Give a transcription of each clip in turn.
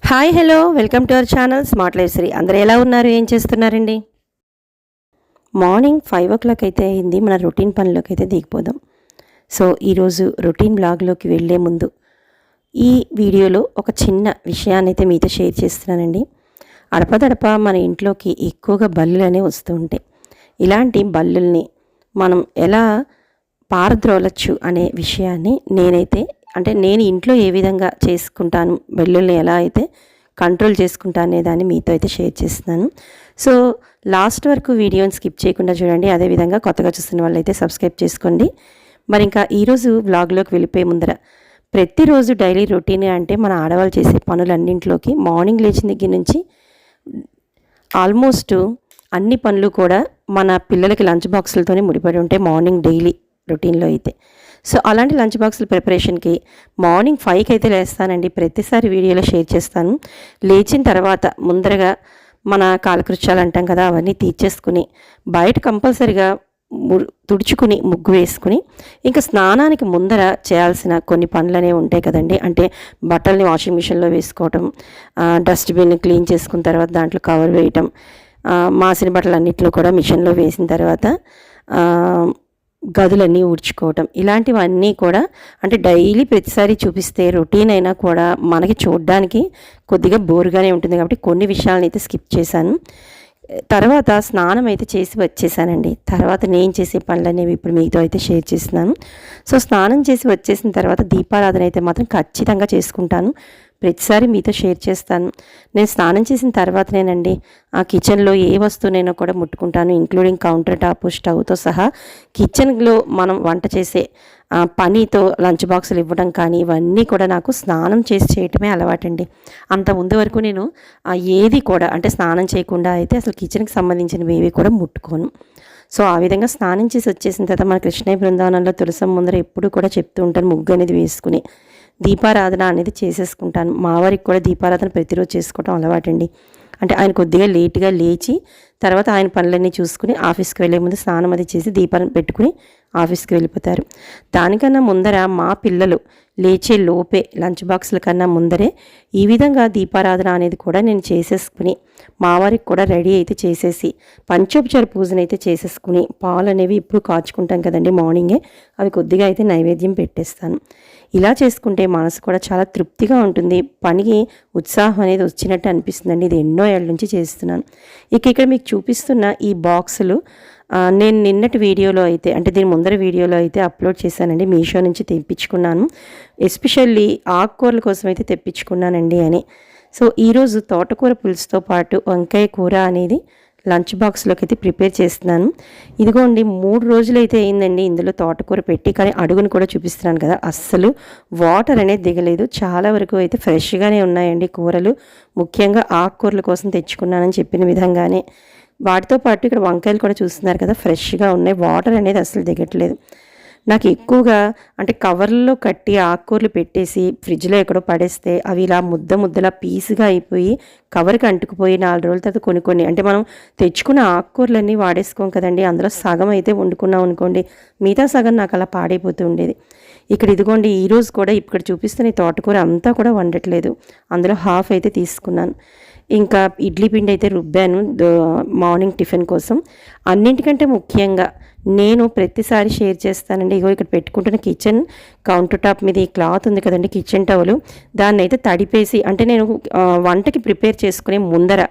Hi hello welcome to our channel smart life Shri. అందరూ ఎలా ఉన్నారు, ఏం చేస్తున్నారండి? మార్నింగ్ 5 o'clock అయితే అయింది. మన రొటీన్ పనిలోకి అయితే దిగిపోదాం. సో ఈరోజు రొటీన్ బ్లాగ్లోకి వెళ్ళే ముందు ఈ వీడియోలో ఒక చిన్న విషయాన్ని అయితే మీతో షేర్ చేస్తున్నానండి. అడపదడప మన ఇంట్లోకి ఎక్కువగా బల్లులు అనేవి వస్తూ ఉంటాయి. ఇలాంటి బల్లుల్ని మనం ఎలా పారద్రోలచ్చు అనే విషయాన్ని నేను ఇంట్లో ఏ విధంగా చేసుకుంటాను, బల్లుల్ని ఎలా అయితే కంట్రోల్ చేసుకుంటాను అనే దాన్ని మీతో అయితే షేర్ చేస్తున్నాను. సో లాస్ట్ వరకు వీడియోని స్కిప్ చేయకుండా చూడండి. అదేవిధంగా కొత్తగా చూస్తున్న వాళ్ళు అయితే సబ్స్క్రైబ్ చేసుకోండి. మరి ఇంకా ఈరోజు వ్లాగ్లోకి వెళ్ళిపోయే ముందర ప్రతిరోజు డైలీ రొటీన్ అంటే మన ఆడవాళ్ళు చేసే పనులన్నింటిలోకి మార్నింగ్ లేచిన దగ్గర నుంచి ఆల్మోస్ట్ అన్ని పనులు కూడా మన పిల్లలకి లంచ్ బాక్సులతోనే ముడిపడి ఉంటాయి మార్నింగ్ డైలీ రొటీన్లో అయితే. సో అలాంటి లంచ్ బాక్సుల ప్రిపరేషన్కి మార్నింగ్ 5కి అయితే లేస్తానండి. ప్రతిసారి వీడియోలో షేర్ చేస్తాను. లేచిన తర్వాత ముందరగా మన కాలకృత్యాలు అంటాం కదా, అవన్నీ తీర్చేసుకుని బయట కంపల్సరిగా తుడుచుకుని ముగ్గు వేసుకుని ఇంకా స్నానానికి ముందర చేయాల్సిన కొన్ని పనులు అనేవి ఉంటాయి కదండి. అంటే బట్టల్ని వాషింగ్ మిషన్లో వేసుకోవటం, డస్ట్బిన్ క్లీన్ చేసుకున్న తర్వాత దాంట్లో కవర్ వేయటం, మాసిన బట్టలు అన్నింటిలో కూడా మిషన్లో వేసిన తర్వాత గదులన్నీ ఊడ్చుకోవటం, ఇలాంటివన్నీ కూడా అంటే డైలీ ప్రతిసారి చూపిస్తే రొటీన్ అయినా కూడా మనకి చూడడానికి కొద్దిగా బోరుగానే ఉంటుంది. కాబట్టి కొన్ని విషయాలను అయితే స్కిప్ చేశాను. తర్వాత స్నానం అయితే చేసి వచ్చేసానండి. తర్వాత నేను చేసే పనులు అనేవి ఇప్పుడు మీతో అయితే షేర్ చేస్తున్నాను. సో స్నానం చేసి వచ్చేసిన తర్వాత దీపారాధన అయితే మాత్రం ఖచ్చితంగా చేసుకుంటాను. ప్రతిసారి మీతో షేర్ చేస్తాను. నేను స్నానం చేసిన తర్వాతనేనండి ఆ కిచెన్లో ఏ వస్తువునైనా కూడా ముట్టుకుంటాను, ఇంక్లూడింగ్ కౌంటర్ టాప్, స్టవ్తో సహా. కిచెన్లో మనం వంట చేసే పనితో లంచ్ బాక్సులు ఇవ్వడం కానీ ఇవన్నీ కూడా నాకు స్నానం చేసి చేయటమే అలవాటండి. అంత ముందు వరకు నేను ఏది కూడా అంటే స్నానం చేయకుండా అయితే అసలు కిచెన్కి సంబంధించినవి ఏవి కూడా ముట్టుకోను. సో ఆ విధంగా స్నానం చేసి వచ్చేసిన తర్వాత మన కృష్ణయ్య బృందావనంలో తులసం ముందర ఎప్పుడు కూడా చెప్తూ ఉంటాను, ముగ్గు అనేది వేసుకుని దీపారాధన అనేది చేసేసుకుంటాను. మా వారికి కూడా దీపారాధన ప్రతిరోజు చేసుకోవడం అలవాటండి. అంటే ఆయన కొద్దిగా లేట్గా లేచి తర్వాత ఆయన పనులన్నీ చూసుకుని ఆఫీస్కి వెళ్ళే ముందు స్నానం అది చేసి దీపాలను పెట్టుకుని ఆఫీస్కి వెళ్ళిపోతారు. దానికన్నా ముందర మా పిల్లలు లేచే లోపే లంచ్ బాక్సుల కన్నా ముందరే ఈ విధంగా దీపారాధన అనేది కూడా నేను చేసేసుకుని మా వారికి కూడా రెడీ అయితే చేసేసి పంచోపచార పూజను అయితే చేసేసుకుని పాలు అనేవి ఇప్పుడు కాచుకుంటాం కదండి మార్నింగే, అవి కొద్దిగా అయితే నైవేద్యం పెట్టేస్తాను. ఇలా చేసుకుంటే మనసు కూడా చాలా తృప్తిగా ఉంటుంది. పనికి ఉత్సాహం అనేది వచ్చినట్టు అనిపిస్తుందండి. ఇది ఎన్నో ఏళ్ళ నుంచి చేస్తున్నాను. ఇక్కడ మీకు చూపిస్తున్న ఈ బాక్సులు నేను నిన్నటి వీడియోలో అయితే అంటే దీని ముందర వీడియోలో అయితే అప్లోడ్ చేశానండి. మీషో నుంచి తెప్పించుకున్నాను. ఎస్పెషల్లీ ఆకుకూరల కోసం అయితే తెప్పించుకున్నానండి అని. సో ఈరోజు తోటకూర పులుసుతో పాటు వంకాయ కూర అనేది లంచ్ బాక్స్లోకి అయితే ప్రిపేర్ చేస్తున్నాను. ఇదిగోండి 3 రోజులు అయితే అయిందండి ఇందులో తోటకూర పెట్టి. కానీ అడుగును కూడా చూపిస్తున్నాను కదా, అస్సలు వాటర్ అనేది దిగలేదు. చాలా వరకు అయితే ఫ్రెష్గానే ఉన్నాయండి కూరలు. ముఖ్యంగా ఆకుకూరల కోసం తెచ్చుకున్నానని చెప్పిన విధంగానే వాటితో పాటు ఇక్కడ వంకాయలు కూడా చూస్తున్నారు కదా, ఫ్రెష్గా ఉన్నాయి. వాటర్ అనేది అసలు దిగట్లేదు. నాకు ఎక్కువగా అంటే కవర్లో కట్టి ఆకుకూరలు పెట్టేసి ఫ్రిడ్జ్లో ఎక్కడో పడేస్తే అవి ఇలా ముద్దలా పీసుగా అయిపోయి కవర్కి అంటుకుపోయి 4 రోజుల తర్వాత కొన్ని అంటే మనం తెచ్చుకున్న ఆకుకూరలన్నీ వాడేసుకోం కదండి. అందులో సగం అయితే వండుకున్నాం అనుకోండి, మిగతా సగం నాకు అలా పాడైపోతూ ఉండేది. ఇక్కడ ఇదిగోండి ఈరోజు కూడా ఇక్కడ చూపిస్తున్న ఈ తోటకూర అంతా కూడా వండట్లేదు. అందులో హాఫ్ అయితే తీసుకున్నాను. ఇంకా ఇడ్లీ పిండి అయితే రుబ్బాను మార్నింగ్ టిఫిన్ కోసం. అన్నింటికంటే ముఖ్యంగా నేను ప్రతిసారి షేర్ చేస్తానండి. ఇక్కడ పెట్టుకుంటున్న కిచెన్ కౌంటర్ టాప్ మీద ఈ క్లాత్ ఉంది కదండి, కిచెన్ టవల్, దాన్ని అయితే తడిపేసి అంటే నేను వంటకి ప్రిపేర్ చేసుకునే ముందర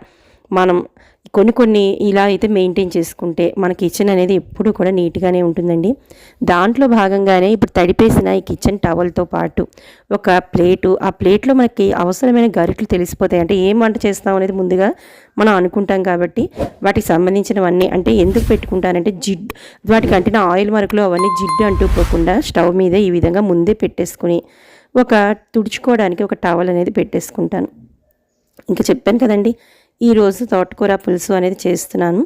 మనం కొన్ని ఇలా అయితే మెయింటైన్ చేసుకుంటే మన కిచెన్ అనేది ఎప్పుడు కూడా నీట్గానే ఉంటుందండి. దాంట్లో భాగంగానే ఇప్పుడు తడిపేసిన ఈ కిచెన్ టవల్తో పాటు ఒక ప్లేటు, ఆ ప్లేట్లో మనకి అవసరమైన గరిటలు తెలిసిపోతాయి. అంటే ఏం వంట చేస్తాం అనేది ముందుగా మనం అనుకుంటాం కాబట్టి వాటికి సంబంధించినవన్నీ అంటే ఎందుకు పెట్టుకుంటానంటే వాటికి అంటిన ఆయిల్ మరకులు అవన్నీ జిడ్డు అంటుకోకుండా స్టవ్ మీద ఈ విధంగా ముందే పెట్టేసుకుని ఒక తుడుచుకోవడానికి ఒక టవల్ అనేది పెట్టేసుకుంటాను. ఇంకా చెప్పాను కదండి ఈరోజు తోటకూర పులుసు అనేది చేస్తున్నాను.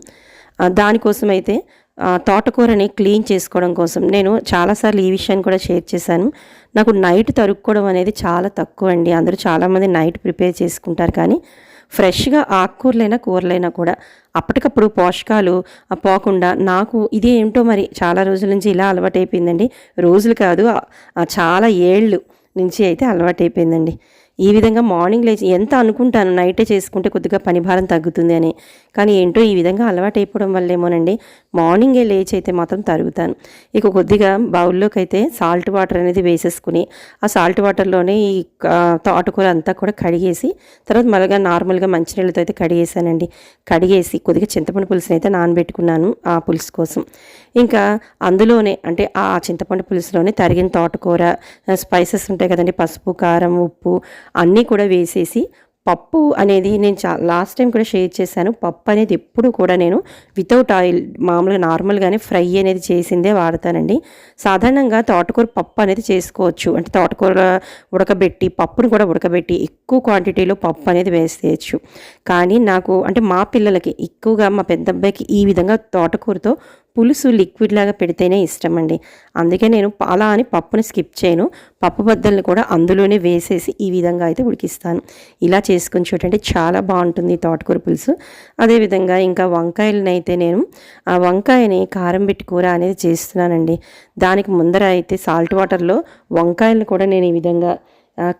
దానికోసం అయితే తోటకూరని క్లీన్ చేసుకోవడం కోసం నేను చాలాసార్లు ఈ విషయాన్ని కూడా షేర్ చేశాను. నాకు నైట్ తరుక్కోవడం అనేది చాలా తక్కువ అండి. అందరూ చాలామంది నైట్ ప్రిపేర్ చేసుకుంటారు. కానీ ఫ్రెష్గా ఆకుకూరలైనా కూరలైనా కూడా అప్పటికప్పుడు పోషకాలు పోకుండా నాకు ఇదే ఏమిటో మరి చాలా రోజుల నుంచి ఇలా అలవాటైపోయిందండి. రోజులు కాదు చాలా ఏళ్ళు నుంచి అయితే అలవాటైపోయిందండి. ఈ విధంగా మార్నింగ్ లేచి ఎంత అనుకుంటాను నైటే చేసుకుంటే కొద్దిగా పని భారం తగ్గుతుంది అని, కానీ ఏంటో ఈ విధంగా అలవాటు అయిపోవడం వల్లేమోనండి మార్నింగే లేచి అయితే మాత్రం తరుగుతాను. ఇక కొద్దిగా బౌల్లోకి అయితే సాల్ట్ వాటర్ అనేది వేసేసుకుని ఆ సాల్ట్ వాటర్లోనే ఈ తోటకూర అంతా కూడా కడిగేసి తర్వాత మళ్ళీ నార్మల్గా మంచినీళ్ళతో అయితే కడిగేసానండి. కడిగేసి కొద్దిగా చింతపండు పులుసుని అయితే నానబెట్టుకున్నాను ఆ పులుసు కోసం. ఇంకా అందులోనే అంటే ఆ చింతపండు పులుసులోనే తరిగిన తోటకూర, స్పైసెస్ ఉంటాయి కదండి, పసుపు, కారం, ఉప్పు అన్నీ కూడా వేసేసి పప్పు అనేది నేను లాస్ట్ టైం కూడా షేర్ చేశాను. పప్పు అనేది ఎప్పుడు కూడా నేను వితౌట్ ఆయిల్ మామూలుగా నార్మల్గానే ఫ్రై అనేది చేసిందే వాడతానండి. సాధారణంగా తోటకూర పప్పు అనేది చేసుకోవచ్చు, అంటే తోటకూర ఉడకబెట్టి పప్పును కూడా ఉడకబెట్టి ఎక్కువ క్వాంటిటీలో పప్పు అనేది వేసేయచ్చు. కానీ నాకు అంటే మా పిల్లలకి ఎక్కువగా మా పెద్ద అబ్బాయికి ఈ విధంగా తోటకూరతో పులుసు లిక్విడ్ లాగా పెడితేనే ఇష్టం అండి. అందుకే నేను అలా అని పప్పుని స్కిప్ చేయను, పప్పు బద్దల్ని కూడా అందులోనే వేసేసి ఈ విధంగా అయితే ఉడికిస్తాను. ఇలా చేసుకుని చూడండి చాలా బాగుంటుంది తోటకూర పులుసు. అదేవిధంగా ఇంకా వంకాయలని అయితే నేను ఆ వంకాయని కారం పెట్టి కూర అనేది చేస్తున్నానండి. దానికి ముందర అయితే సాల్ట్ వాటర్లో వంకాయలను కూడా నేను ఈ విధంగా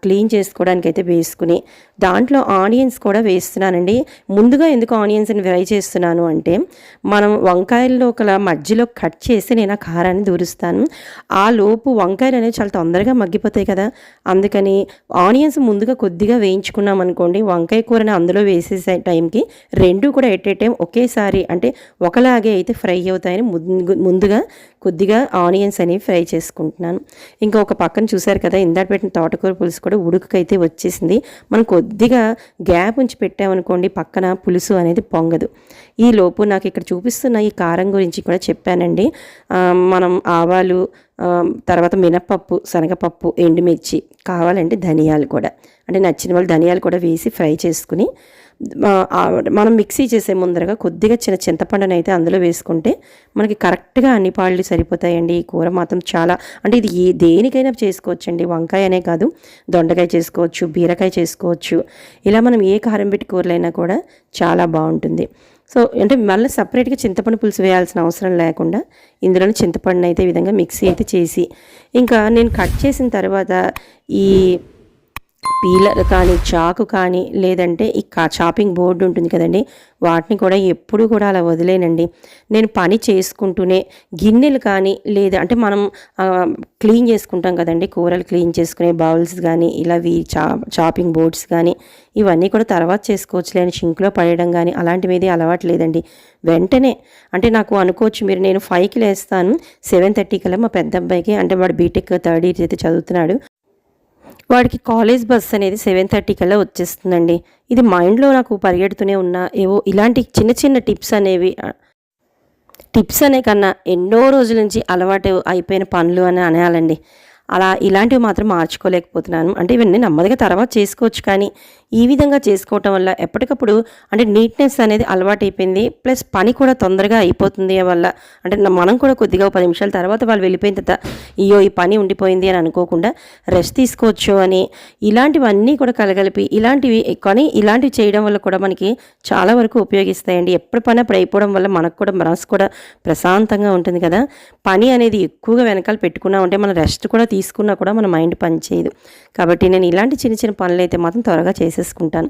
క్లీన్ చేసుకోవడానికి అయితే వేసుకుని దాంట్లో ఆనియన్స్ కూడా వేస్తున్నానండి. ముందుగా ఎందుకు ఆనియన్స్ని ఫ్రై చేస్తున్నాను అంటే మనం వంకాయల్లో ఒక మధ్యలో కట్ చేసి నేను ఆ కారాన్ని దూరుస్తాను. ఆ లోపు వంకాయలు అనేవి చాలా తొందరగా మగ్గిపోతాయి కదా, అందుకని ఆనియన్స్ ముందుగా కొద్దిగా వేయించుకున్నాం అనుకోండి, వంకాయ కూరని అందులో వేసేసే టైంకి రెండు కూడా ఎట్ ఏ టైం ఒకేసారి అంటే ఒకలాగే అయితే ఫ్రై అవుతాయని ముందుగా కొద్దిగా ఆనియన్స్ అనేవి ఫ్రై చేసుకుంటున్నాను. ఇంకా ఒక పక్కన చూసారు కదా ఇందాక పెట్టిన తోటకూర పులుసు కూడా ఉడుకుకైతే వచ్చేసింది. మనం కొద్దిగా గ్యాప్ ఉంచి పెట్టామనుకోండి పక్కన పులుసు అనేది పొంగదు. ఈ లోపు నాకు ఇక్కడ చూపిస్తున్న ఈ కారం గురించి కూడా చెప్పానండి. మనం ఆవాలు, తర్వాత మినప్పప్పు, శనగపప్పు, ఎండుమిర్చి, కావాలంటే ధనియాలు కూడా, అంటే నచ్చిన వాళ్ళు ధనియాలు కూడా వేసి ఫ్రై చేసుకుని మనం మిక్సీ చేసే ముందరగా కొద్దిగా చింతపండుని అయితే అందులో వేసుకుంటే మనకి కరెక్ట్గా అన్ని పాళ్ళు సరిపోతాయండి. ఈ కూర మాత్రం చాలా అంటే ఇది దేనికైనా చేసుకోవచ్చండి, వంకాయ అనే కాదు, దొండకాయ చేసుకోవచ్చు, బీరకాయ చేసుకోవచ్చు. ఇలా మనం ఏ కారం పెట్టి కూరలైనా కూడా చాలా బాగుంటుంది. సో అంటే మళ్ళీ సపరేట్గా చింతపండు పులుసు వేయాల్సిన అవసరం లేకుండా ఇందులోనే చింతపండుని అయితే ఈ విధంగా మిక్సీ అయితే చేసి ఇంకా నేను కట్ చేసిన తర్వాత ఈ పీలర్ కానీ చాకు కానీ లేదంటే ఈ చాపింగ్ బోర్డు ఉంటుంది కదండి, వాటిని కూడా ఎప్పుడు కూడా అలా వదిలేనండి. నేను పని చేసుకుంటూనే గిన్నెలు కానీ లేదా అంటే మనం క్లీన్ చేసుకుంటాం కదండి, కూరలు క్లీన్ చేసుకునే బౌల్స్ కానీ ఇలా చాపింగ్ బోర్డ్స్ కానీ ఇవన్నీ కూడా తర్వాత చేసుకోవచ్చు లేని షింక్లో పడేయడం కానీ అలాంటివి ఏది అలవాటు లేదండి. వెంటనే అంటే నాకు అనుకోవచ్చు మీరు, నేను 5కి లేస్తాను, 7:30 కల్లా మా పెద్ద అబ్బాయికి అంటే వాడు బీటెక్ 3rd ఇయర్ అయితే చదువుతున్నాడు, వాడికి కాలేజ్ బస్ అనేది 7:30 కల్లా వచ్చేస్తుందండి. ఇది మైండ్లో నాకు పరిగెడుతూనే ఉన్న ఏవో ఇలాంటి చిన్న చిన్న టిప్స్ అనే కన్నా ఎన్నో రోజుల నుంచి అలవాటు అయిపోయిన పనులు అని అనాలండి. అలా ఇలాంటివి మాత్రం మార్చుకోలేకపోతున్నాను. అంటే ఇవన్నీ నెమ్మదిగా తర్వాత చేసుకోవచ్చు, కానీ ఈ విధంగా చేసుకోవటం వల్ల ఎప్పటికప్పుడు అంటే నీట్నెస్ అనేది అలవాటు అయిపోయింది. ప్లస్ పని కూడా తొందరగా అయిపోతుంది వల్ల అంటే మనం కూడా కొద్దిగా 10 నిమిషాల తర్వాత వాళ్ళు వెళ్ళిపోయిన తర్వాత అయ్యో ఈ పని ఉండిపోయింది అని అనుకోకుండా రెస్ట్ తీసుకోవచ్చు అని ఇలాంటివన్నీ కూడా కలగలిపి ఇలాంటివి చేయడం వల్ల కూడా మనకి చాలా వరకు ఉపయోగిస్తాయండి. ఎప్పుడు పని అప్పుడు అయిపోవడం వల్ల మనకు కూడా మనసు కూడా ప్రశాంతంగా ఉంటుంది కదా. పని అనేది ఎక్కువగా వెనకాల పెట్టుకున్నా ఉంటే మనం రెస్ట్ కూడా తీసుకున్నా కూడా మన మైండ్ పనిచేయదు. కాబట్టి నేను ఇలాంటి చిన్న చిన్న పనులు అయితే మాత్రం త్వరగా చేసేసుకుంటాను.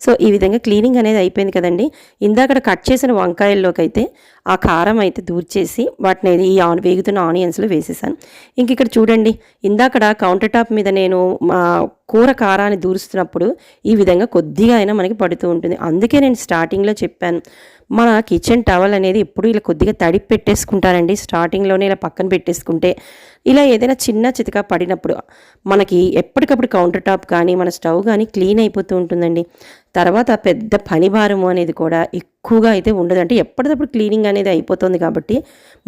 సో ఈ విధంగా క్లీనింగ్ అనేది అయిపోయింది కదండి. ఇందాక కట్ చేసిన వంకాయల్లోకి అయితే ఆ కారం అయితే దూర్చేసి వాటిని ఈ వేగుతున్న ఆనియన్స్లో వేసేసాను. ఇంక ఇక్కడ చూడండి, ఇందాకడ కౌంటర్ టాప్ మీద నేను కూర కారాన్ని దూరుస్తున్నప్పుడు ఈ విధంగా కొద్దిగా అయినా మనకి పడుతూ ఉంటుంది. అందుకే నేను స్టార్టింగ్లో చెప్పాను, మన కిచెన్ టవల్ అనేది ఎప్పుడు ఇలా కొద్దిగా తడిపి పెట్టేసుకుంటానండి. స్టార్టింగ్లోనే ఇలా పక్కన పెట్టేసుకుంటే ఇలా ఏదైనా చిన్న చితక పడినప్పుడు మనకి ఎప్పటికప్పుడు కౌంటర్ టాప్ కానీ మన స్టవ్ కానీ క్లీన్ అయిపోతూ ఉంటుందండి. తర్వాత పెద్ద పని భారము అనేది కూడా ఎక్కువగా అయితే ఉండదు. అంటే ఎప్పటికప్పుడు క్లీనింగ్ అనేది అయిపోతుంది కాబట్టి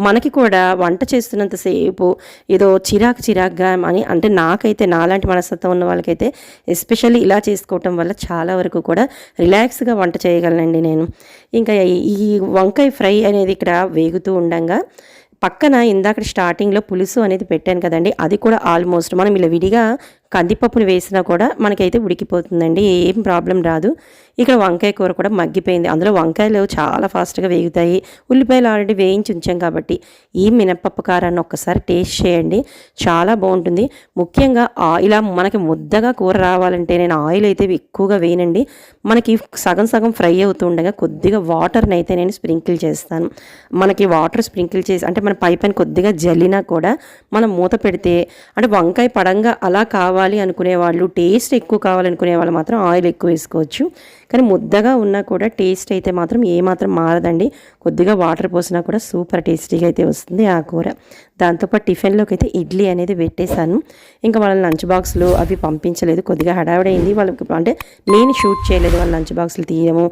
మనకి కూడా వంట చేస్తున్నంతసేపు ఏదో చిరాకుగా అని అంటే నాకైతే నాలాంటి మనస్తత్వం ఉన్న వాళ్ళకైతే ఎస్పెషల్లీ ఇలా చేసుకోవటం వల్ల చాలా వరకు కూడా రిలాక్స్గా వంట చేయగలనండి నేను. ఇంకా ఈ వంకాయ ఫ్రై అనేది ఇక్కడ వేగుతూ ఉండంగా పక్కన ఇందాక స్టార్టింగ్లో పులుసు అనేది పెట్టాను కదండి, అది కూడా ఆల్మోస్ట్ మనం ఇలా విడిగా కందిపప్పుని వేసినా కూడా మనకైతే ఉడికిపోతుందండి, ఏం ప్రాబ్లం రాదు. ఇక్కడ వంకాయ కూర కూడా మగ్గిపోయింది. అందులో వంకాయలు చాలా ఫాస్ట్గా వేగుతాయి, ఉల్లిపాయలు ఆల్రెడీ వేయించి ఉంచాం కాబట్టి. ఈ మినప్పప్పు కారాన్ని ఒక్కసారి టేస్ట్ చేయండి, చాలా బాగుంటుంది. ముఖ్యంగా ఇలా మనకి ముద్దగా కూర రావాలంటే నేను ఆయిల్ అయితే ఎక్కువగా వేయనండి. మనకి సగం సగం ఫ్రై అవుతూ ఉండగా కొద్దిగా వాటర్ని అయితే నేను స్ప్రింకిల్ చేస్తాను. మనకి వాటర్ స్ప్రింకిల్ చేసి అంటే మన పైన కొద్దిగా జల్లినా కూడా మనం మూత పెడితే అంటే వంకాయ పడంగా అలా కావాలి అనుకునే వాళ్ళు, టేస్ట్ ఎక్కువ కావాలనుకునే వాళ్ళు మాత్రం ఆయిల్ ఎక్కువ వేసుకోవచ్చు. కానీ ముద్దగా ఉన్నా కూడా టేస్ట్ అయితే మాత్రం ఏమాత్రం మారదండి. కొద్దిగా వాటర్ పోసినా కూడా సూపర్ టేస్టీగా అయితే వస్తుంది ఆ కూర. దాంతోపాటు టిఫిన్లోకి అయితే ఇడ్లీ అనేది పెట్టేశాను. ఇంకా వాళ్ళ లంచ్ బాక్స్లు అవి పంపించలేదు, కొద్దిగా హడావిడైంది వాళ్ళకి. అంటే నేను షూట్ చేయలేదు, వాళ్ళ లంచ్ బాక్సులు తీయడము,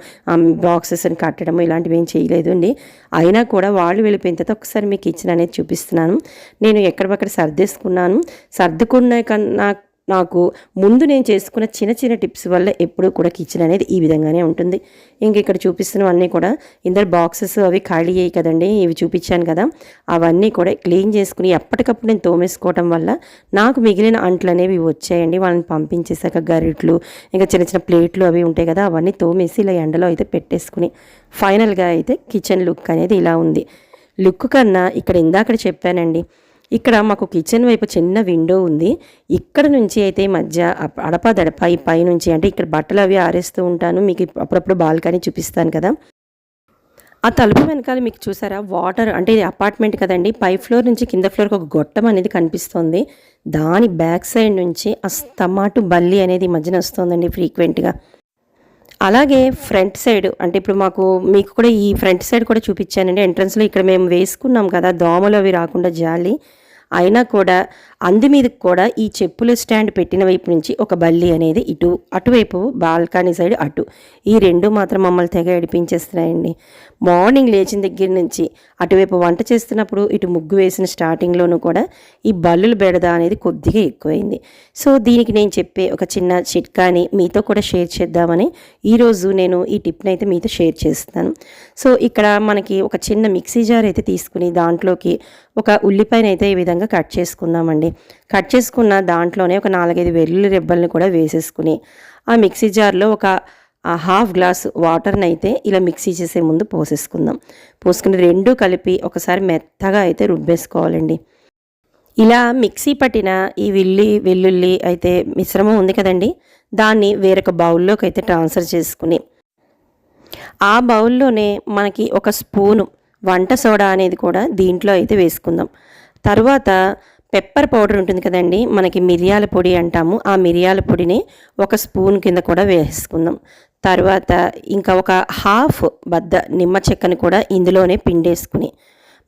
బాక్సెస్ని కట్టడము ఇలాంటివి ఏం చేయలేదు అండి. అయినా కూడా వాళ్ళు వెళ్ళిపోయిన తర్వాత ఒకసారి మీ కిచెన్ అనేది చూపిస్తున్నాను. నేను ఎక్కడికక్కడ సర్దేసుకున్నాను. సర్దుకున్న కన్నా నాకు ముందు నేను చేసుకున్న చిన్న చిన్న టిప్స్ వల్ల ఎప్పుడూ కూడా కిచెన్ అనేది ఈ విధంగానే ఉంటుంది. ఇంక ఇక్కడ చూపిస్తున్నవన్నీ కూడా ఇందరు బాక్సెస్ అవి ఖాళీ అయ్యాయి కదండి, ఇవి చూపించాను కదా, అవన్నీ కూడా క్లీన్ చేసుకుని ఎప్పటికప్పుడు నేను తోమేసుకోవడం వల్ల నాకు మిగిలిన అంట్లు అనేవి వచ్చాయండి. వాళ్ళని పంపించేసాక గరిట్లు ఇంకా చిన్న చిన్న ప్లేట్లు అవి ఉంటాయి కదా, అవన్నీ తోమేసి ఇలా ఎండలో అయితే పెట్టేసుకుని ఫైనల్గా అయితే కిచెన్ లుక్ అనేది ఇలా ఉంది. లుక్ కన్నా ఇక్కడ ఇందాక చెప్పానండి, ఇక్కడ మాకు కిచెన్ వైపు చిన్న విండో ఉంది. ఇక్కడ నుంచి అయితే మధ్య అడపదడప ఈ పైనుంచి అంటే ఇక్కడ బట్టలు అవి ఆరేస్తూ ఉంటాను. మీకు అప్పుడప్పుడు బాల్కనీ చూపిస్తాను కదా, ఆ తలుపు వెనకాల మీకు చూసారా వాటర్, అంటే ఇది అపార్ట్మెంట్ కదండి, పై ఫ్లోర్ నుంచి కింద ఫ్లోర్కి ఒక గొట్టం అనేది కనిపిస్తుంది. దాని బ్యాక్ సైడ్ నుంచి అస్తమాటు బల్లి అనేది ఈ మధ్యన వస్తుందండి ఫ్రీక్వెంట్గా. అలాగే ఫ్రంట్ సైడ్ అంటే ఇప్పుడు మీకు కూడా ఈ ఫ్రంట్ సైడ్ కూడా చూపించానండి. ఎంట్రన్స్లో ఇక్కడ మేము వేసుకున్నాం కదా దోమలు అవి రాకుండా జాలి, అయినా కూడా అందు మీదకి కూడా ఈ చెప్పుల స్టాండ్ పెట్టిన వైపు నుంచి ఒక బల్లి అనేది అటువైపు బాల్కనీ సైడ్ ఈ రెండు మాత్రం మమ్మల్ని తెగ ఏడిపించేస్తున్నాయండి. మార్నింగ్ లేచిన దగ్గర నుంచి అటువైపు వంట చేస్తున్నప్పుడు ఇటు ముగ్గు వేసిన స్టార్టింగ్లోనూ కూడా ఈ బల్లుల బెడద అనేది కొద్దిగా ఎక్కువైంది. సో దీనికి నేను చెప్పే ఒక చిన్న చిట్కాని మీతో కూడా షేర్ చేద్దామని ఈరోజు నేను ఈ టిప్ని అయితే మీతో షేర్ చేస్తాను. సో ఇక్కడ మనకి ఒక చిన్న మిక్సీ జార్ అయితే తీసుకుని దాంట్లోకి ఒక ఉల్లిపాయను అయితే ఈ విధంగా కట్ చేసుకుందామండి. కట్ చేసుకున్న దాంట్లోనే ఒక 4-5 వెల్లుల్లి రెబ్బల్ని కూడా వేసేసుకుని ఆ మిక్సీ జార్లో ఒక హాఫ్ గ్లాస్ వాటర్ని అయితే ఇలా మిక్సీ చేసే ముందు పోసుకుని రెండు కలిపి ఒకసారి మెత్తగా అయితే రుబ్బేసుకోవాలండి. ఇలా మిక్సీ పట్టిన ఈ వెల్లుల్లి అయితే మిశ్రమం ఉంది కదండి, దాన్ని వేరొక బౌల్లోకి అయితే ట్రాన్స్ఫర్ చేసుకుని ఆ బౌల్లోనే మనకి ఒక స్పూను వంట సోడా అనేది కూడా దీంట్లో అయితే వేసుకుందాం. తర్వాత పెప్పర్ పౌడర్ ఉంటుంది కదండి, మనకి మిరియాల పొడి అంటాము, ఆ మిరియాల పొడిని ఒక స్పూన్ కింద కూడా వేసుకుందాం. తర్వాత ఇంకా ఒక హాఫ్ బద్ద నిమ్మ చెక్కని కూడా ఇందులోనే పిండేసుకుని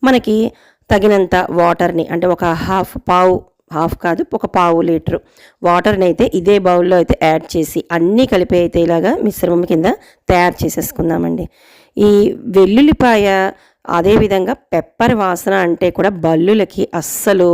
మనకి తగినంత వాటర్ని అంటే ఒక ఒక పావు లీటరు వాటర్ని అయితే ఇదే బౌల్లో అయితే యాడ్ చేసి అన్నీ కలిపి అయితే ఇలాగా మిశ్రమం కింద తయారు చేసేసుకుందామండి. ఈ వెల్లుల్లిపాయ అదేవిధంగా పెప్పర్ వాసన అంటే కూడా బల్లులకి అస్సలు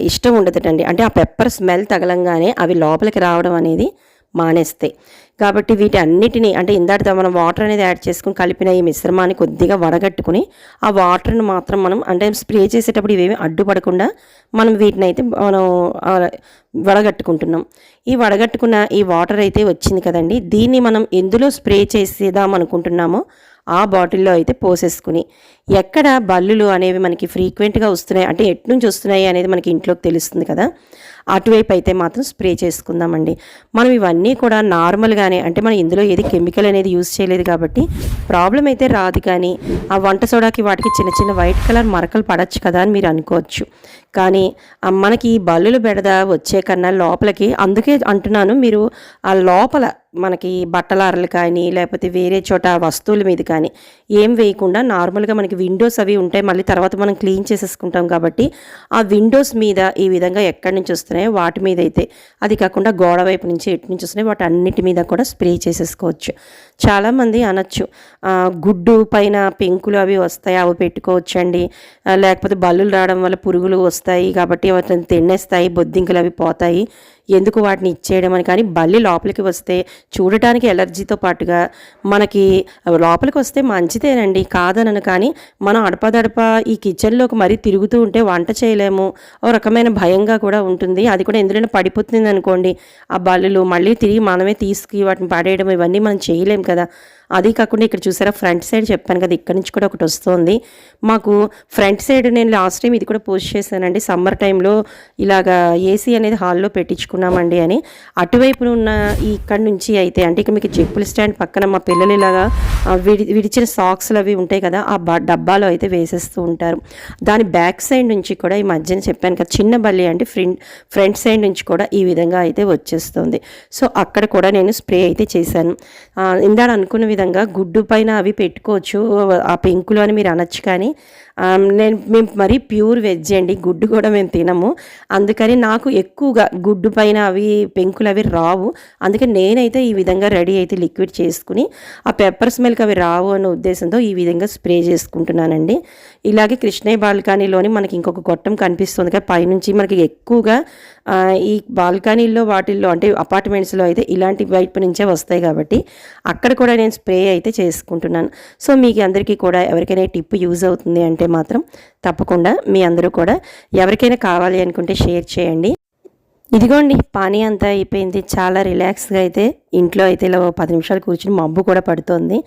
ఇష్టం ఉండదటండి. అంటే ఆ పెప్పర్ స్మెల్ తగలంగానే అవి లోపలికి రావడం అనేది మానేస్తాయి. కాబట్టి వీటి అన్నిటినీ అంటే ఇందాక మనం వాటర్ అనేది యాడ్ చేసుకుని కలిపిన ఈ మిశ్రమాన్ని కొద్దిగా వడగట్టుకుని ఆ వాటర్ని మాత్రం మనం అంటే స్ప్రే చేసేటప్పుడు ఇవేమి అడ్డుపడకుండా మనం వీటిని అయితే మనం వడగట్టుకుంటున్నాం. ఈ వడగట్టుకున్న ఈ వాటర్ అయితే వచ్చింది కదండి, దీన్ని మనం ఎందులో స్ప్రే చేసేద్దాం అనుకుంటున్నామో ఆ బాటిల్లో అయితే పోసేసుకుని ఎక్కడ బల్లులు అనేవి మనకి ఫ్రీక్వెంట్గా వస్తున్నాయి అంటే ఎట్నుంచి వస్తున్నాయి అనేది మనకి ఇంట్లోకి తెలుస్తుంది కదా, అటువైపు అయితే మాత్రం స్ప్రే చేసుకుందామండి. మనం ఇవన్నీ కూడా నార్మల్గానే అంటే మనం ఇందులో ఏది కెమికల్ అనేది యూజ్ చేయలేదు కాబట్టి ప్రాబ్లం అయితే రాదు. కానీ ఆ వంట సోడాకి వాటికి చిన్న చిన్న వైట్ కలర్ మరకలు పడచ్చు కదా అని మీరు అనుకోవచ్చు. కానీ మనకి ఈ బల్లులు బెడద వచ్చే కన్నా లోపలికి, అందుకే అంటున్నాను, మీరు ఆ లోపల మనకి బట్టలారలు కానీ లేకపోతే వేరే చోట వస్తువుల మీద కానీ ఏం వేయకుండా నార్మల్గా మనకి విండోస్ అవి ఉంటాయి, మళ్ళీ తర్వాత మనం క్లీన్ చేసేసుకుంటాం కాబట్టి ఆ విండోస్ మీద ఈ విధంగా ఎక్కడి నుంచి వస్తున్నాయో వాటి మీద అయితే, అది కాకుండా గోడ వైపు నుంచి ఎటు నుంచి వస్తున్నాయో వాటి అన్నిటి మీద కూడా స్ప్రే చేసేసుకోవచ్చు. చాలామంది అనొచ్చు గుడ్డు పైన పెంకులు అవి వస్తాయి అవి పెట్టుకోవచ్చండి, లేకపోతే బల్లులు రావడం వల్ల పురుగులు వస్తాయి కాబట్టి వాటిని తినేస్తాయి, బొద్దింకలు అవి పోతాయి, ఎందుకు వాటిని ఇచ్చేయడం అని. కానీ బల్లి లోపలికి వస్తే చూడటానికి ఎలర్జీతో పాటుగా మనకి లోపలికి వస్తే మంచిదేనండి, కాదనను. కానీ మనం అడపదడప ఈ కిచెన్లోకి మరీ తిరుగుతూ ఉంటే వంట చేయలేము, ఓ రకమైన భయంగా కూడా ఉంటుంది. అది కూడా ఎందులోనే పడిపోతుంది అనుకోండి ఆ బల్లులు, మళ్ళీ తిరిగి మనమే తీసుకు వాటిని పడేయడం ఇవన్నీ మనం చేయలేం కదా. అది కాకుండా ఇక్కడ చూసారా ఫ్రంట్ సైడ్ చెప్పాను కదా, ఇక్కడ నుంచి కూడా ఒకటి వస్తుంది మాకు. ఫ్రంట్ సైడ్ నేను లాస్ట్ టైం ఇది కూడా పోస్ట్ చేశానండి, సమ్మర్ టైంలో ఇలాగా ఏసీ అనేది హాల్లో పెట్టించుకున్నామండి అని. అటువైపు ఉన్న ఇక్కడ నుంచి అయితే అంటే ఇక్కడ మీకు చెప్పుల స్టాండ్ పక్కన మా పిల్లలు ఇలాగా విడిచిన సాక్స్లు అవి ఉంటాయి కదా, ఆ డబ్బాలో అయితే వేసేస్తూ ఉంటారు. దాని బ్యాక్ సైడ్ నుంచి కూడా ఈ మధ్యన చెప్పాను కదా చిన్న బల్లి అంటే ఫ్రంట్ సైడ్ నుంచి కూడా ఈ విధంగా అయితే వచ్చేస్తుంది. సో అక్కడ కూడా నేను స్ప్రే అయితే చేశాను. ఇందాక అనుకున్న విధంగా గుడ్డు పైన అవి పెట్టుకోవచ్చు ఆ పెంకులు అని మీరు అనొచ్చు. కానీ మేము మరీ ప్యూర్ వెజ్ అండి, గుడ్డు కూడా మేము తినము. అందుకని నాకు ఎక్కువగా గుడ్డు పైన అవి పెంకులు అవి రావు. అందుకని నేనైతే ఈ విధంగా రెడీ అయితే లిక్విడ్ చేసుకుని ఆ పెప్పర్ స్మెల్కి అవి రావు అన్న ఉద్దేశంతో ఈ విధంగా స్ప్రే చేసుకుంటున్నానండి. ఇలాగే కృష్ణయ్య బాల్కనీలోని మనకి ఇంకొక గొట్టం కనిపిస్తుంది కదా పైనుంచి, మనకి ఎక్కువగా ఈ బాల్కనీల్లో వాటిల్లో అంటే అపార్ట్మెంట్స్లో అయితే ఇలాంటి వైపు నుంచే వస్తాయి కాబట్టి అక్కడ కూడా నేను స్ప్రే అయితే చేసుకుంటున్నాను. సో మీకు అందరికీ కూడా ఎవరికైనా టిప్ యూజ్ అవుతుంది అంటే మాత్రం తప్పకుండా మీ అందరూ కూడా ఎవరికైనా కావాలి అనుకుంటే షేర్ చేయండి. ఇదిగోండి పని అంతా అయిపోయింది, చాలా రిలాక్స్గా అయితే ఇంట్లో అయితే ఇలా 10 నిమిషాలు కూర్చుని మబ్బు కూడా పడుతుంది.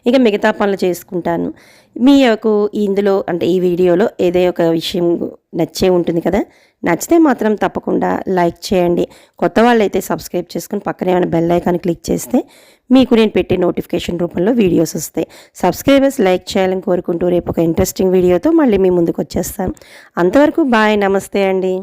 ఇక మిగతా పనులు చేసుకుంటాను. మీకు ఇందులో అంటే ఈ వీడియోలో ఏదో ఒక విషయం నచ్చే ఉంటుంది కదా, నచ్చితే మాత్రం తప్పకుండా లైక్ చేయండి. కొత్త వాళ్ళైతే సబ్స్క్రైబ్ చేసుకుని పక్కనే ఏమైనా బెల్ ఐకాన్ క్లిక్ చేస్తే మీకు నేను పెట్టే నోటిఫికేషన్ రూపంలో వీడియోస్ వస్తాయి. సబ్స్క్రైబర్స్ లైక్ చేయాలని కోరుకుంటూ రేపు ఒక ఇంట్రెస్టింగ్ వీడియోతో మళ్ళీ మీ ముందుకు వచ్చేస్తాను. అంతవరకు బాయ్, నమస్తే అండి.